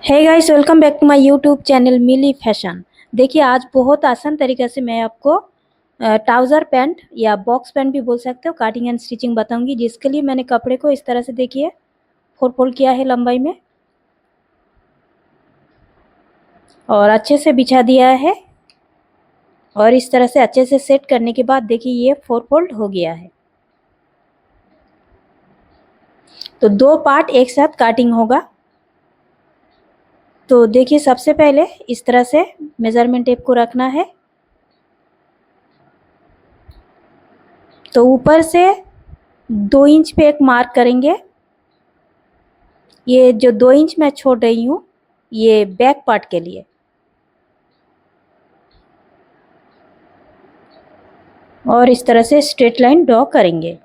Hey guys, welcome back to my YouTube channel Mili fashion. देखिए, आज बहुत आसान तरीके से मैं आपको ट्राउज़र पैंट या बॉक्स पैंट भी बोल सकते हो काटिंग एंड स्टिचिंग बताऊंगी। जिसके लिए मैंने कपड़े को इस तरह से देखिए 4 फोल्ड किया है लंबाई में और अच्छे से बिछा दिया है। और इस तरह से अच्छे से सेट करने के बाद देखिए ये 4 फोल्ड हो गया है। तो 2 पार्ट एक साथ काटिंग होगा। तो देखिए, सबसे पहले इस तरह से मेजरमेंट टेप को रखना है। तो ऊपर से 2 इंच पे एक मार्क करेंगे। ये जो 2 इंच मैं छोड़ रही हूँ ये बैक पार्ट के लिए। और इस तरह से स्ट्रेट लाइन ड्रॉ करेंगे।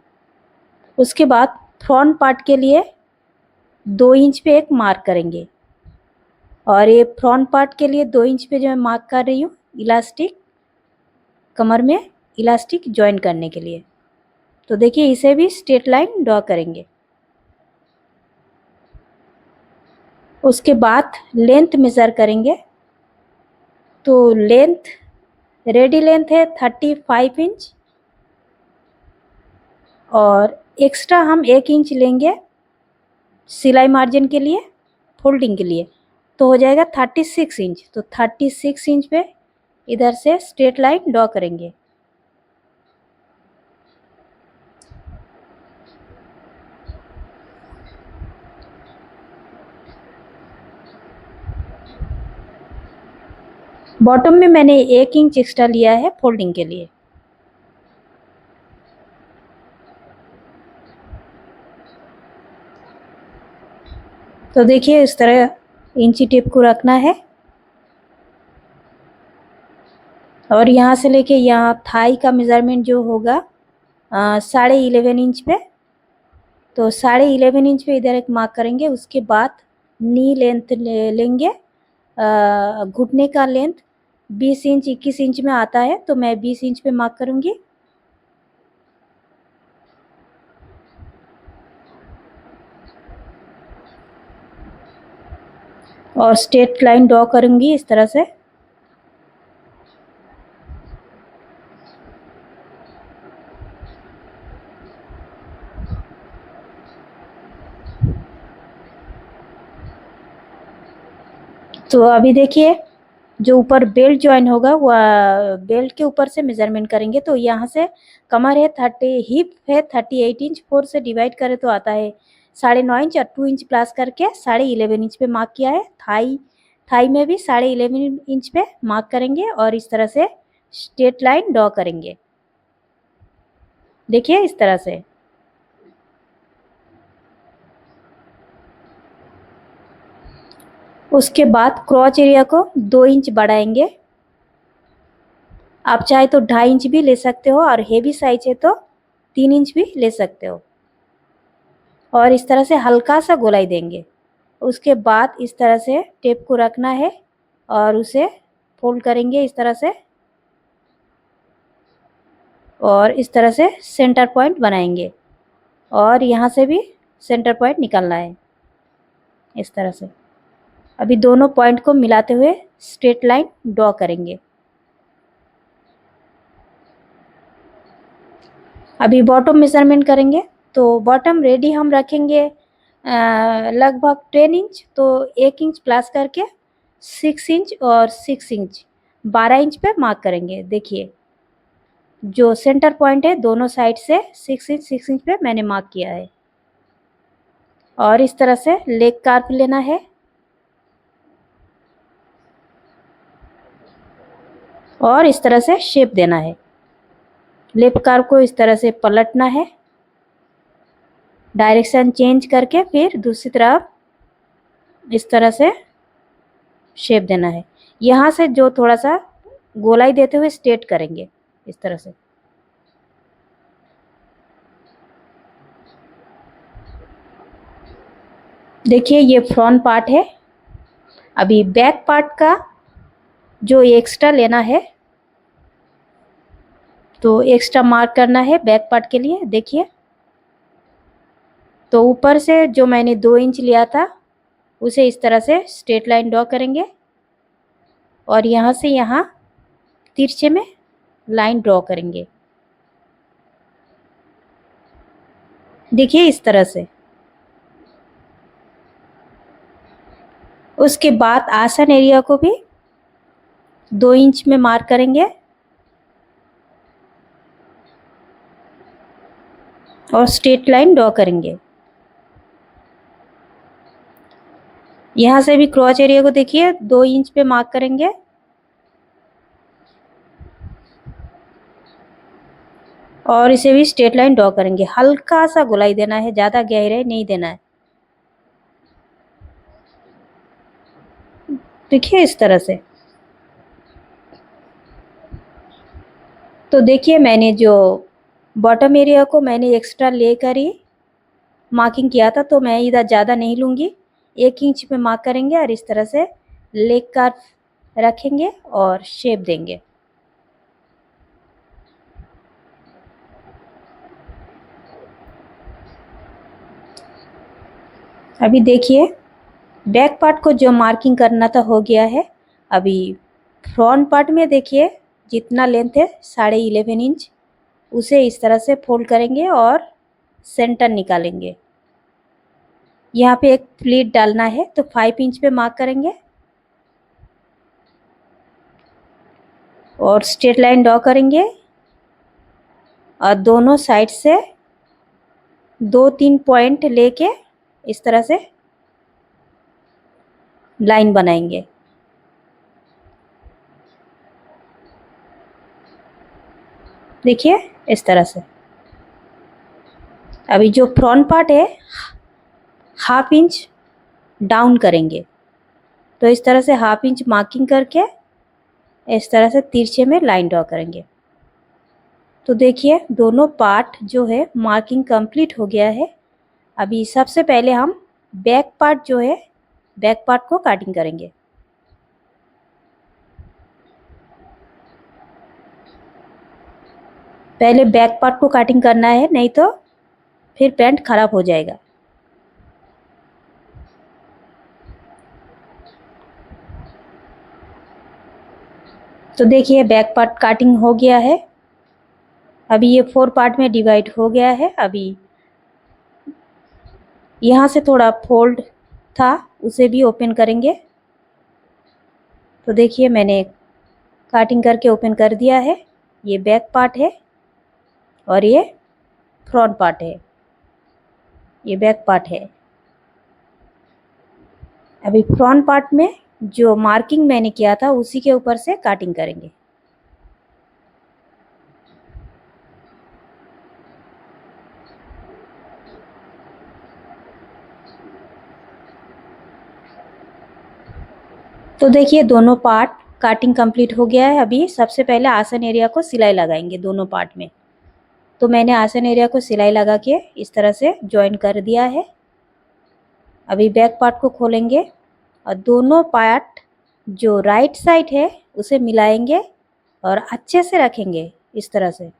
उसके बाद फ्रंट पार्ट के लिए 2 इंच पे एक मार्क करेंगे। और ये फ्रंट पार्ट के लिए 2 इंच पे जो मैं मार्क कर रही हूँ इलास्टिक, कमर में इलास्टिक ज्वाइन करने के लिए। तो देखिए इसे भी स्ट्रेट लाइन ड्रॉ करेंगे। उसके बाद लेंथ मेज़र करेंगे। तो लेंथ रेडी लेंथ है 35 इंच और एक्स्ट्रा हम 1 इंच लेंगे सिलाई मार्जिन के लिए, फोल्डिंग के लिए। तो हो जाएगा 36 इंच। तो 36 इंच पे इधर से स्ट्रेट लाइन ड्रॉ करेंगे। बॉटम में मैंने 1 इंच एक्स्ट्रा लिया है फोल्डिंग के लिए। तो देखिए इस तरह इंची टेप को रखना है और यहाँ से लेके यहाँ थाई का मेज़रमेंट जो होगा 11.5 इंच पे। तो 11.5 इंच पे इधर एक मार्क करेंगे। उसके बाद नी लेंथ लेंगे। घुटने का लेंथ 20 इंच 21 इंच में आता है, तो मैं 20 इंच पे मार्क करूँगी। और स्ट्रेट लाइन ड्रॉ करूँगी इस तरह से। तो अभी देखिए जो ऊपर बेल्ट ज्वाइन होगा वह बेल्ट के ऊपर से मेजरमेंट करेंगे। तो यहाँ से कमर है 30, हिप है 38 इंच, 4 से डिवाइड करें तो आता है 9.5 इंच और 2 इंच प्लस करके 11.5 इंच पे मार्क किया है। थाई में भी 11.5 इंच पे मार्क करेंगे और इस तरह से स्ट्रेट लाइन ड्रॉ करेंगे। देखिए इस तरह से। उसके बाद क्रॉच एरिया को 2 इंच बढ़ाएंगे। आप चाहे तो 2.5 इंच भी ले सकते हो और हेवी साइज है तो 3 इंच भी ले सकते हो। और इस तरह से हल्का सा गोलाई देंगे। उसके बाद इस तरह से टेप को रखना है और उसे फोल्ड करेंगे इस तरह से और इस तरह से सेंटर पॉइंट बनाएंगे और यहाँ से भी सेंटर पॉइंट निकालना है इस तरह से। अभी दोनों पॉइंट को मिलाते हुए स्ट्रेट लाइन ड्रॉ करेंगे। अभी बॉटम मेजरमेंट करेंगे। तो बॉटम रेडी हम रखेंगे लगभग 10 इंच। तो 1 इंच प्लस करके 6 इंच और 6 इंच 12 इंच पे मार्क करेंगे। देखिए जो सेंटर पॉइंट है दोनों साइड से 6 इंच पे मैंने मार्क किया है। और इस तरह से लेग कार्प लेना है और इस तरह से शेप देना है। लेग कार्प को इस तरह से पलटना है, डायरेक्शन चेंज करके फिर दूसरी तरफ इस तरह से शेप देना है। यहाँ से जो थोड़ा सा गोलाई देते हुए स्ट्रेट करेंगे इस तरह से। देखिए ये फ्रंट पार्ट है। अभी बैक पार्ट का जो एक्स्ट्रा लेना है तो एक्स्ट्रा मार्क करना है बैक पार्ट के लिए। देखिए तो ऊपर से जो मैंने 2 इंच लिया था उसे इस तरह से स्ट्रेट लाइन ड्रॉ करेंगे और यहाँ से यहाँ तिरछे में लाइन ड्रॉ करेंगे। देखिए इस तरह से। उसके बाद आसन एरिया को भी 2 इंच में मार्क करेंगे और स्ट्रेट लाइन ड्रॉ करेंगे। यहाँ से भी क्रॉच एरिया को देखिए 2 इंच पे मार्क करेंगे और इसे भी स्ट्रेट लाइन ड्रॉ करेंगे। हल्का सा गोलाई देना है, ज़्यादा गहरे नहीं देना है। देखिए इस तरह से। तो देखिए मैंने जो बॉटम एरिया को मैंने एक्स्ट्रा लेकर ही मार्किंग किया था, तो मैं इधर ज़्यादा नहीं लूँगी, 1 इंच पे मार्क करेंगे और इस तरह से लेग कर्व रखेंगे और शेप देंगे। अभी देखिए बैक पार्ट को जो मार्किंग करना था हो गया है। अभी फ्रंट पार्ट में देखिए जितना लेंथ है 11.5 इंच, उसे इस तरह से फोल्ड करेंगे और सेंटर निकालेंगे। यहाँ पे एक प्लीट डालना है तो 5 इंच पे मार्क करेंगे और स्ट्रेट लाइन ड्रॉ करेंगे और दोनों साइड से 2-3 पॉइंट लेके इस तरह से लाइन बनाएंगे। देखिए इस तरह से। अभी जो फ्रंट पार्ट है 1/2 इंच डाउन करेंगे, तो इस तरह से 1/2 इंच मार्किंग करके इस तरह से तिरछे में लाइन ड्रॉ करेंगे। तो देखिए दोनों पार्ट जो है मार्किंग कंप्लीट हो गया है। अभी सबसे पहले हम बैक पार्ट जो है बैक पार्ट को कटिंग करेंगे। पहले बैक पार्ट को कटिंग करना है, नहीं तो फिर पैंट खराब हो जाएगा। तो देखिए बैक पार्ट कटिंग हो गया है। अभी ये 4 पार्ट में डिवाइड हो गया है। अभी यहाँ से थोड़ा फोल्ड था उसे भी ओपन करेंगे। तो देखिए मैंने कटिंग करके ओपन कर दिया है। ये बैक पार्ट है और ये फ्रंट पार्ट है, ये बैक पार्ट है। अभी फ्रंट पार्ट में जो मार्किंग मैंने किया था उसी के ऊपर से कटिंग करेंगे। तो देखिए दोनों पार्ट कटिंग कंप्लीट हो गया है। अभी सबसे पहले आसन एरिया को सिलाई लगाएंगे दोनों पार्ट में। तो मैंने आसन एरिया को सिलाई लगा के इस तरह से जॉइन कर दिया है। अभी बैक पार्ट को खोलेंगे और दोनों पार्ट जो राइट साइड है उसे मिलाएंगे और अच्छे से रखेंगे इस तरह से,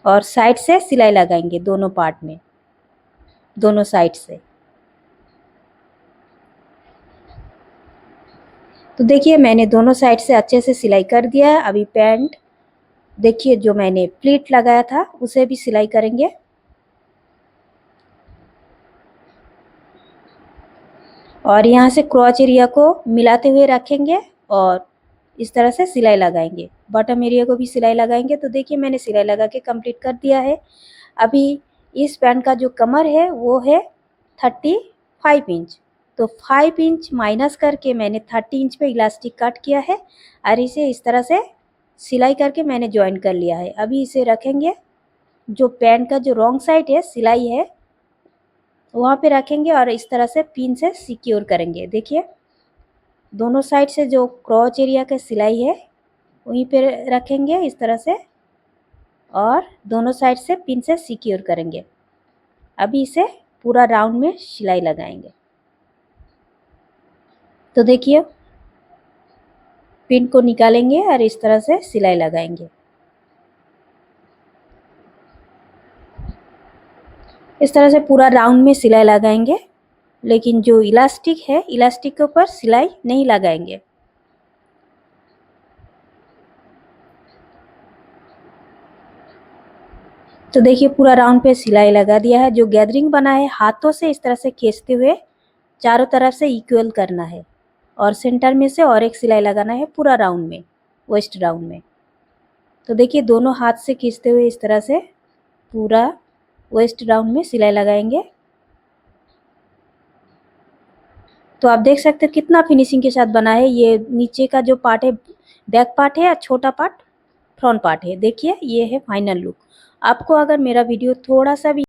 और साइड से सिलाई लगाएंगे दोनों पार्ट में, दोनों साइड से। तो देखिए मैंने दोनों साइड से अच्छे से सिलाई कर दिया है। अभी पैंट देखिए जो मैंने प्लीट लगाया था उसे भी सिलाई करेंगे। और यहाँ से क्रॉच एरिया को मिलाते हुए रखेंगे और इस तरह से सिलाई लगाएंगे। बॉटम एरिया को भी सिलाई लगाएंगे। तो देखिए मैंने सिलाई लगा के कंप्लीट कर दिया है। अभी इस पैंट का जो कमर है वो है 35 इंच। तो 5 इंच माइनस करके मैंने 30 इंच पे इलास्टिक कट किया है और इसे इस तरह से सिलाई करके मैंने ज्वाइन कर लिया है। अभी इसे रखेंगे, जो पैंट का जो रॉन्ग साइड है सिलाई है वहाँ पे रखेंगे और इस तरह से पिन से सिक्योर करेंगे। देखिए दोनों साइड से जो क्रॉच एरिया का सिलाई है वहीं पे रखेंगे इस तरह से और दोनों साइड से पिन से सिक्योर करेंगे। अभी इसे पूरा राउंड में सिलाई लगाएंगे। तो देखिए पिन को निकालेंगे और इस तरह से सिलाई लगाएंगे। इस तरह से पूरा राउंड में सिलाई लगाएंगे। लेकिन जो इलास्टिक है, इलास्टिक के ऊपर सिलाई नहीं लगाएंगे। तो देखिए पूरा राउंड पे सिलाई लगा दिया है। जो गैदरिंग बना है हाथों से इस तरह से खींचते हुए चारों तरफ से इक्वल करना है और सेंटर में से और एक सिलाई लगाना है पूरा राउंड में, वेस्ट राउंड में। तो देखिए दोनों हाथ से खींचते हुए इस तरह से पूरा वेस्ट राउंड में सिलाई लगाएंगे। तो आप देख सकते हो कितना फिनिशिंग के साथ बना है। ये नीचे का जो पार्ट है बैक पार्ट है और छोटा पार्ट फ्रंट पार्ट है। देखिए ये है फाइनल लुक। आपको अगर मेरा वीडियो थोड़ा सा भी